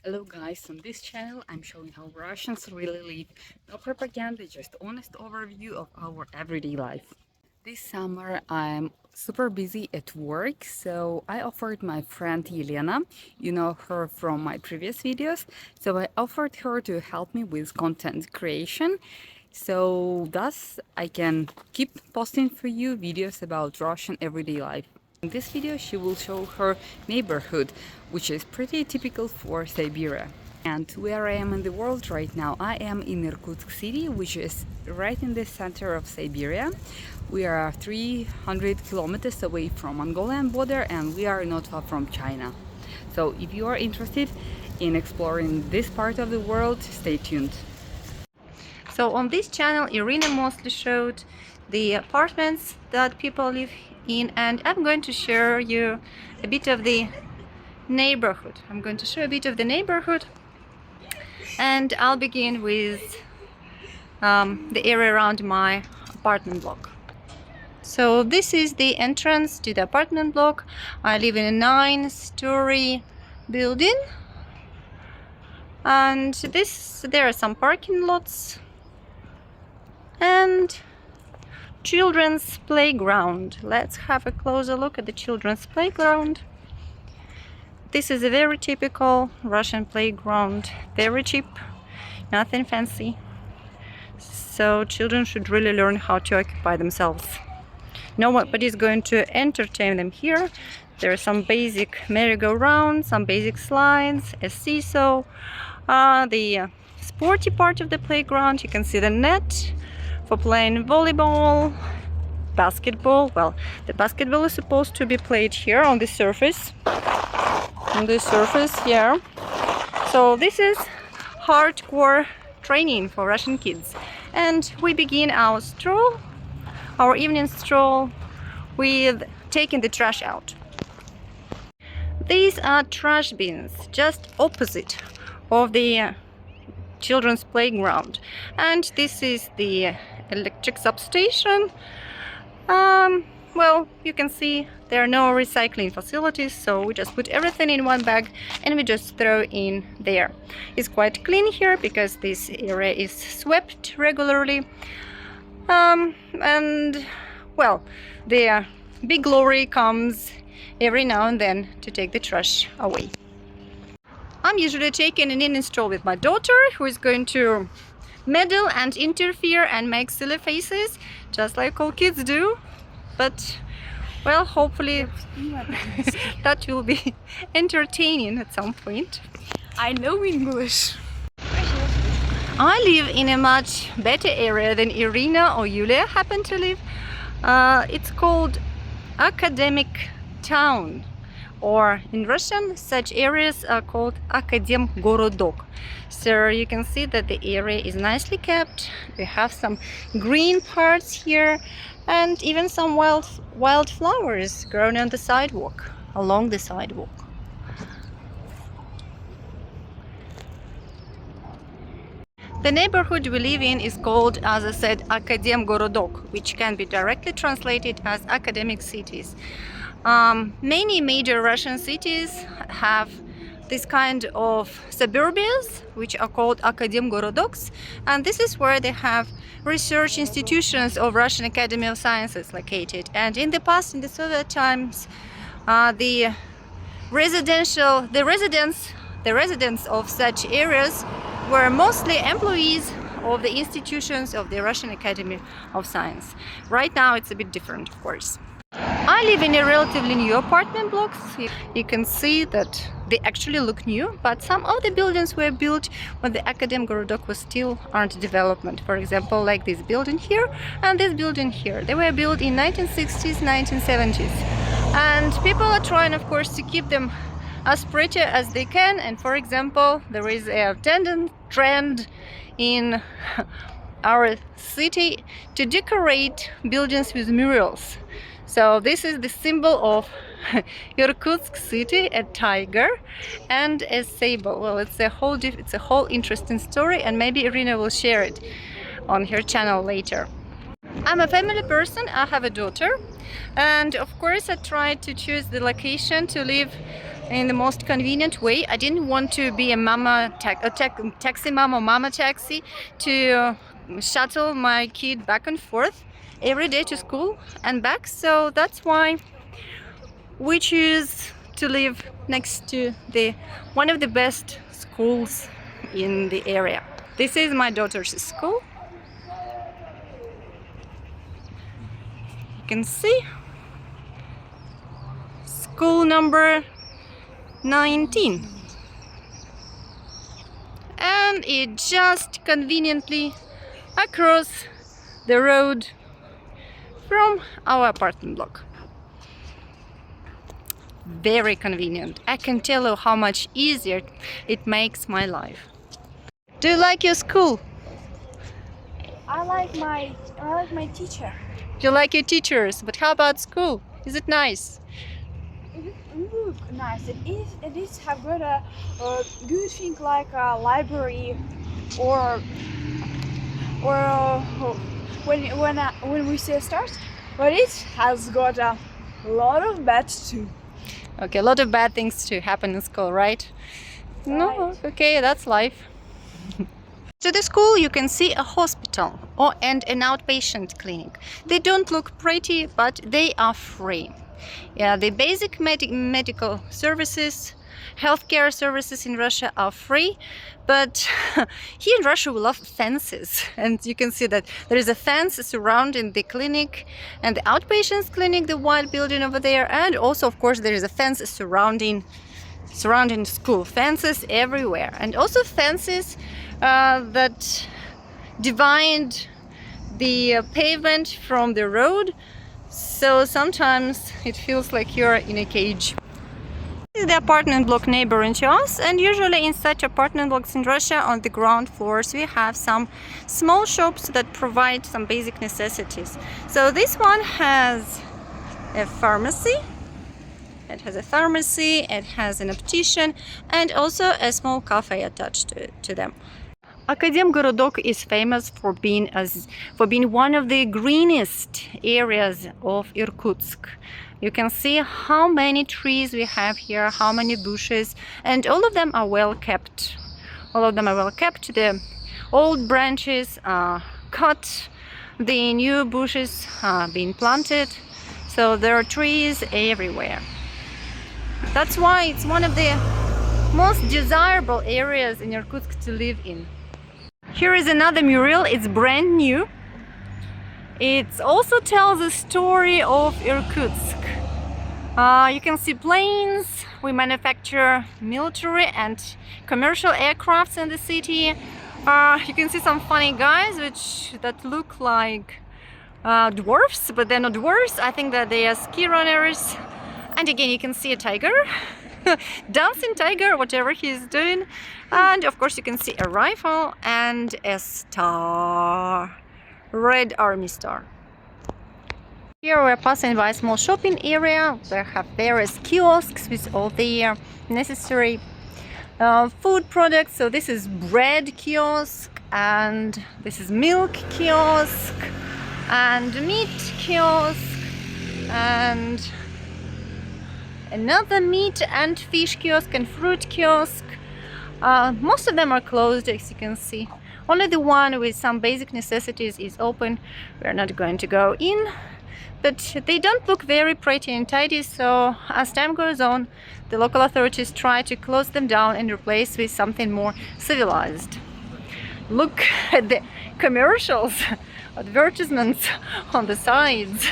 Hello guys, on this channel I'm showing how Russians really live. No propaganda, just honest overview of our everyday life. This summer I'm super busy at work, so I offered my friend Elena, you know her from my previous videos, so I offered her to help me with content creation. So thus I can keep posting for you videos about Russian everyday life. In this video, she will show her neighborhood, which is pretty typical for Siberia. And where I am in the world right now, I am in Irkutsk city, which is right in the center of Siberia. We are 300 kilometers away from Mongolian border and we are not far from China. So if you are interested in exploring this part of the world, stay tuned. So on this channel, Irina mostly showed the apartments that people live in, and I'm going to share you a bit of the neighborhood. I'm going to show a bit of the neighborhood, and I'll begin with the area around my apartment block. So this is the entrance to the apartment block. I live in a 9-story building, and there are some parking lots and children's playground. Let's have a closer look at the children's playground. This is a very typical Russian playground, very cheap, nothing fancy. So children should really learn how to occupy themselves. Nobody is going to entertain them here. There are some basic merry-go-round, some basic slides, a seesaw, the sporty part of the playground. You can see the net for playing volleyball, basketball. Well, the basketball is supposed to be played here on the surface. On the surface here. So this is hardcore training for Russian kids. And we begin our stroll, our evening stroll, with taking the trash out. These are trash bins, just opposite of the children's playground, and this is the electric substation. Well, you can see there are no recycling facilities, so we just put everything in one bag and we just throw in there. It's quite clean here because this area is swept regularly, and well, the big lorry comes every now and then to take the trash away. I'm usually taking an evening stroll with my daughter, who is going to meddle and interfere and make silly faces, just like all kids do. But, well, hopefully that will be entertaining at some point. I know English. I live in a much better area than Irina or Yulia happen to live. It's called Academic Town. Or in Russian, such areas are called Akademgorodok. So you can see that the area is nicely kept. We have some green parts here and even some wild flowers grown on the sidewalk, along the sidewalk. The neighborhood we live in is called, as I said, Akademgorodok, which can be directly translated as academic cities. Many major Russian cities have this kind of suburbias, which are called Akademgorodoks, and this is where they have research institutions of Russian Academy of Sciences located. And in the past, in the Soviet times, the residents of such areas were mostly employees of the institutions of the Russian Academy of Science. Right now it's a bit different, of course. I live in a relatively new apartment blocks. You can see that they actually look new, but some of the buildings were built when the Akademgorodok was still under development. For example, like this building here and this building here. They were built in 1960s, 1970s. And people are trying, of course, to keep them as pretty as they can. And for example, there is a trend in our city to decorate buildings with murals. So this is the symbol of Irkutsk city, a tiger and a sable. Well, it's a whole interesting story, and maybe Irina will share it on her channel later. I'm a family person, I have a daughter, and of course I tried to choose the location to live in the most convenient way. I didn't want to be a taxi mom or mama taxi to shuttle my kid back and forth every day to school and back. So that's why we choose to live next to one of the best schools in the area. This is my daughter's school. You can see school number 19, and it just conveniently across the road from our apartment block. Very convenient. I can tell you how much easier it makes my life. Do you like your school? I like my teacher. You like your teachers, but how about school? Is it nice? It look nice. It is have got a good thing like a library or when we say stars, but it has got a lot of bad too. Okay, a lot of bad things to happen in school, right? No, Right. okay, that's life. To the school you can see a hospital and an outpatient clinic. They don't look pretty, but they are free. Yeah, the basic medical services, healthcare services in Russia are free, but here in Russia we love fences, and you can see that there is a fence surrounding the clinic and the outpatients clinic, the white building over there, and also of course there is a fence surrounding school. Fences everywhere, and also fences that divide the pavement from the road, so sometimes it feels like you're in a cage. This is the apartment block neighboring to us, and usually in such apartment blocks in Russia on the ground floors we have some small shops that provide some basic necessities. So this one has a pharmacy. It has a pharmacy, it has an optician, and also a small cafe attached to them. Akademgorodok is famous for being one of the greenest areas of Irkutsk. You can see how many trees we have here, how many bushes, and all of them are well kept. The old branches are cut, the new bushes are being planted, so there are trees everywhere. That's why it's one of the most desirable areas in Irkutsk to live in. Here is another mural. It's brand new. It also tells the story of Irkutsk. You can see planes. We manufacture military and commercial aircrafts in the city. You can see some funny guys that look like dwarfs, but they're not dwarfs. I think that they are ski runners. And again, you can see a tiger, dancing tiger, whatever he's doing. And of course, you can see a rifle and a star, red army star. Here we're passing by a small shopping area. They have various kiosks with all the necessary food products. So this is bread kiosk, and this is milk kiosk, and meat kiosk, and another meat and fish kiosk and fruit kiosk. Most of them are closed, as you can see. Only the one with some basic necessities is open. We're not going to go in, but they don't look very pretty and tidy, so as time goes on the local authorities try to close them down and replace with something more civilized. Look at the commercials, advertisements on the sides.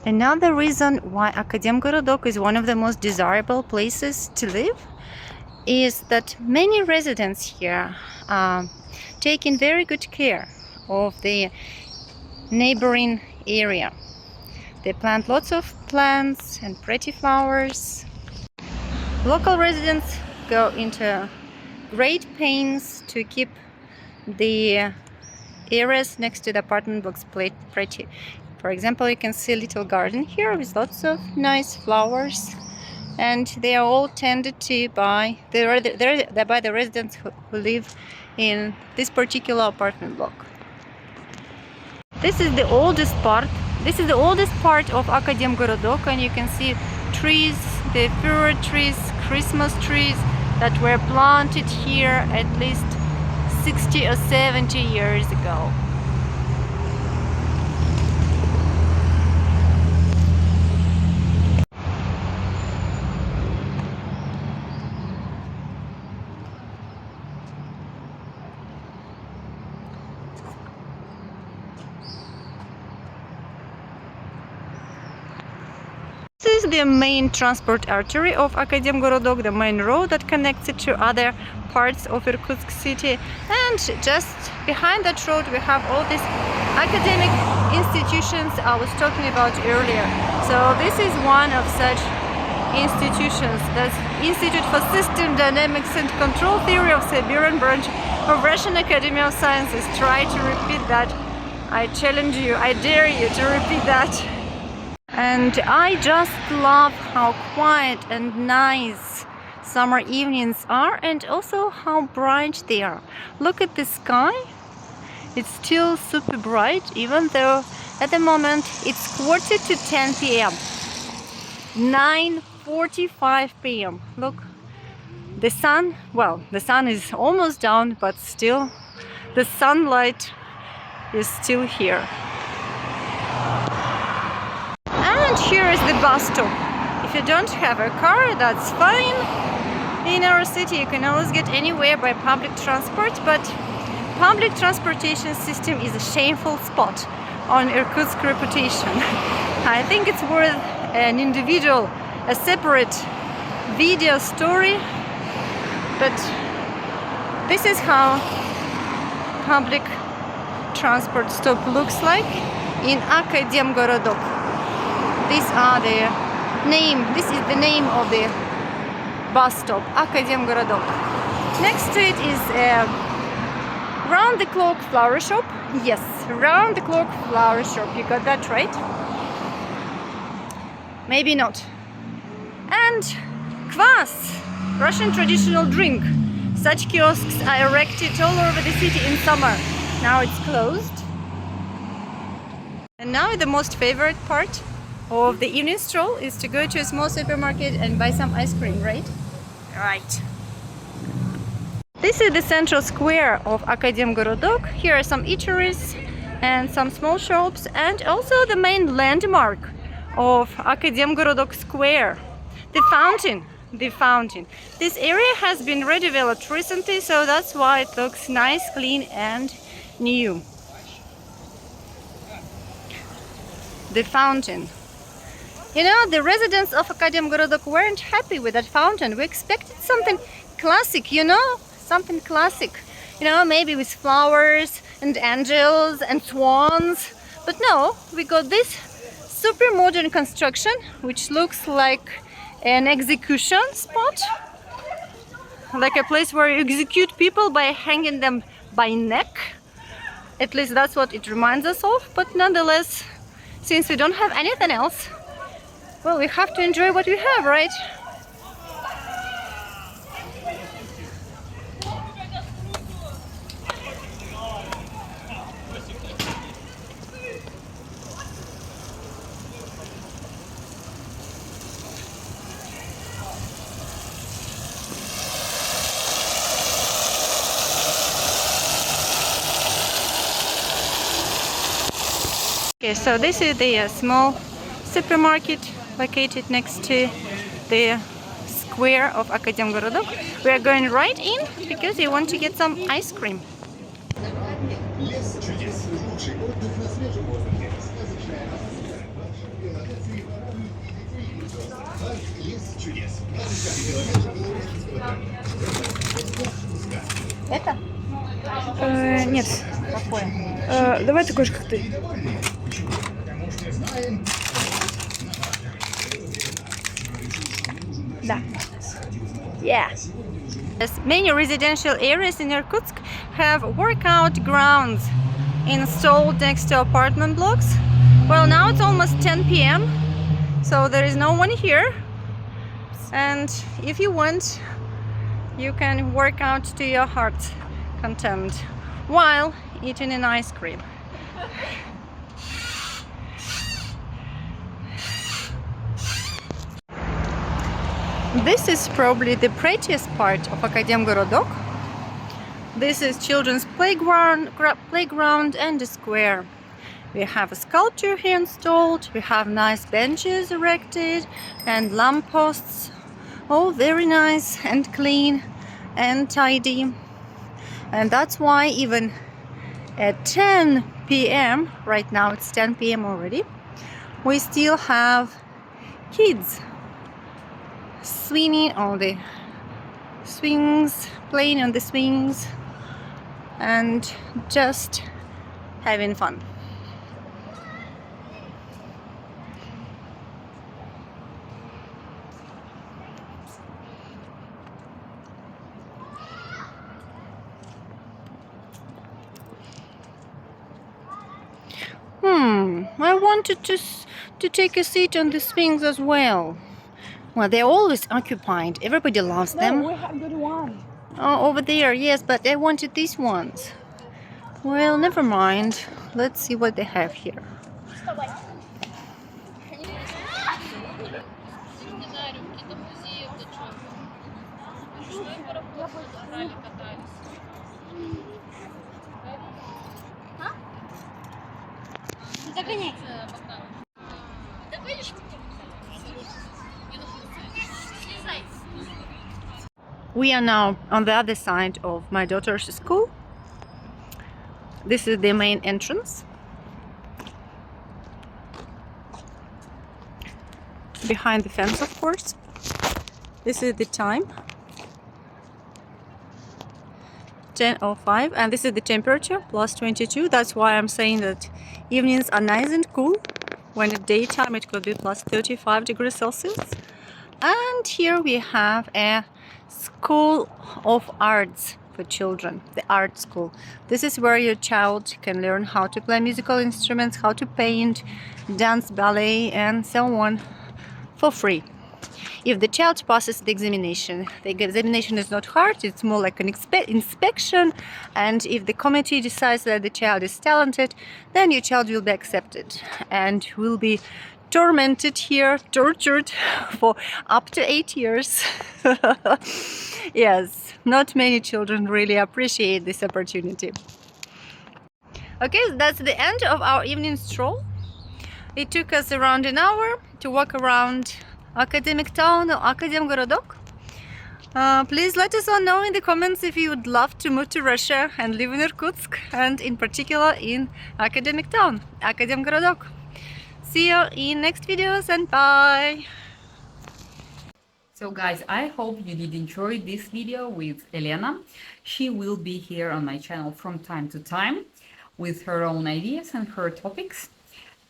Another reason why Akademgorodok is one of the most desirable places to live is that many residents here take in very good care of the neighboring area. They plant lots of plants and pretty flowers. Local residents go into great pains to keep the areas next to the apartment blocks pretty. For example, you can see a little garden here with lots of nice flowers, and they are all tended to by the residents who live in this particular apartment block. This is the oldest part This is the oldest part of Akademgorodok, and you can see trees, the fir trees, Christmas trees that were planted here at least 60 or 70 years ago. This is the main transport artery of Akademgorodok, the main road that connects it to other parts of Irkutsk city. And just behind that road we have all these academic institutions I was talking about earlier. So this is one of such institutions, that's Institute for System Dynamics and Control Theory of Siberian branch of Russian Academy of Sciences. Try to repeat that. I challenge you, I dare you to repeat that. And I just love how quiet and nice summer evenings are, and also how bright they are. Look at the sky. It's still super bright, even though at the moment it's 9:45 p.m. 9:45 p.m. Look, the sun, well, the sun is almost down, but still the sunlight is still here. And here is the bus stop. If you don't have a car, that's fine. In our city you can always get anywhere by public transport, but public transportation system is a shameful spot on Irkutsk reputation. I think it's worth an individual, a separate video story, but this is how public transport stop looks like in Akademgorodok. This is the name of the bus stop, Akademgorodok. Next to it is a round-the-clock flower shop. Yes, round-the-clock flower shop. You got that right? Maybe not. And kvass, Russian traditional drink. Such kiosks are erected all over the city in summer. Now it's closed. And now the most favorite part of the evening stroll is to go to a small supermarket and buy some ice cream, right? Right. This is the central square of Akademgorodok. Here are some eateries and some small shops, and also the main landmark of Akademgorodok Square, the fountain. The fountain. This area has been redeveloped recently, so that's why it looks nice, clean and new. The fountain. You know, the residents of Akademgorodok weren't happy with that fountain. We expected something classic, you know, something classic. You know, maybe with flowers and angels and swans. But no, we got this super modern construction, which looks like an execution spot. Like a place where you execute people by hanging them by neck. At least that's what it reminds us of. But nonetheless, since we don't have anything else, well, we have to enjoy what we have, right? Okay, so this is the small supermarket located next to the square of Akademgorodok. We are going right in because we want to get some ice cream. Это? Нет. Какое? Давай такой же, как ты. Да. Yeah. Yes, many residential areas in Irkutsk have workout grounds installed next to apartment blocks. Well, now it's almost 10 p.m. so there is no one here. And if you want, you can work out to your heart's content while eating an ice cream. This is probably the prettiest part of Akademgorodok. This is children's playground and a square. We have a sculpture here installed, we have nice benches erected and lampposts. All very nice and clean and tidy. And that's why even at 10 p.m., right now it's 10 p.m. already, we still have kids swinging on the swings, playing on the swings, and just having fun. I wanted to take a seat on the swings as well. Well, they're always occupied. Everybody loves them. No, we have good one. Oh, over there, yes, but I wanted these ones. Well, never mind. Let's see what they have here. We are now on the other side of my daughter's school. This is the main entrance. Behind the fence, of course. This is the time. 10:05, and this is the temperature, +22. That's why I'm saying that evenings are nice and cool. When at daytime it could be +35 degrees Celsius. And here we have a school of arts for children, the art school. This is where your child can learn how to play musical instruments, how to paint, dance, ballet, and so on for free. If the child passes the examination is not hard, it's more like an inspection, and if the committee decides that the child is talented, then your child will be accepted and will be tortured for up to 8 years. Yes, not many children really appreciate this opportunity. Okay, so that's the end of our evening stroll. It took us around an hour to walk around academic town or Akademgorodok. Please let us all know in the comments if you would love to move to Russia and live in Irkutsk, and in particular in academic town, Akademgorodok. See you in next videos, and bye! So guys, I hope you did enjoy this video with Elena. She will be here on my channel from time to time with her own ideas and her topics.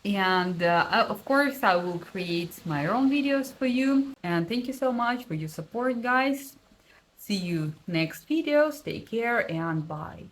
And of course, I will create my own videos for you. And thank you so much for your support, guys. See you next videos. Take care and bye.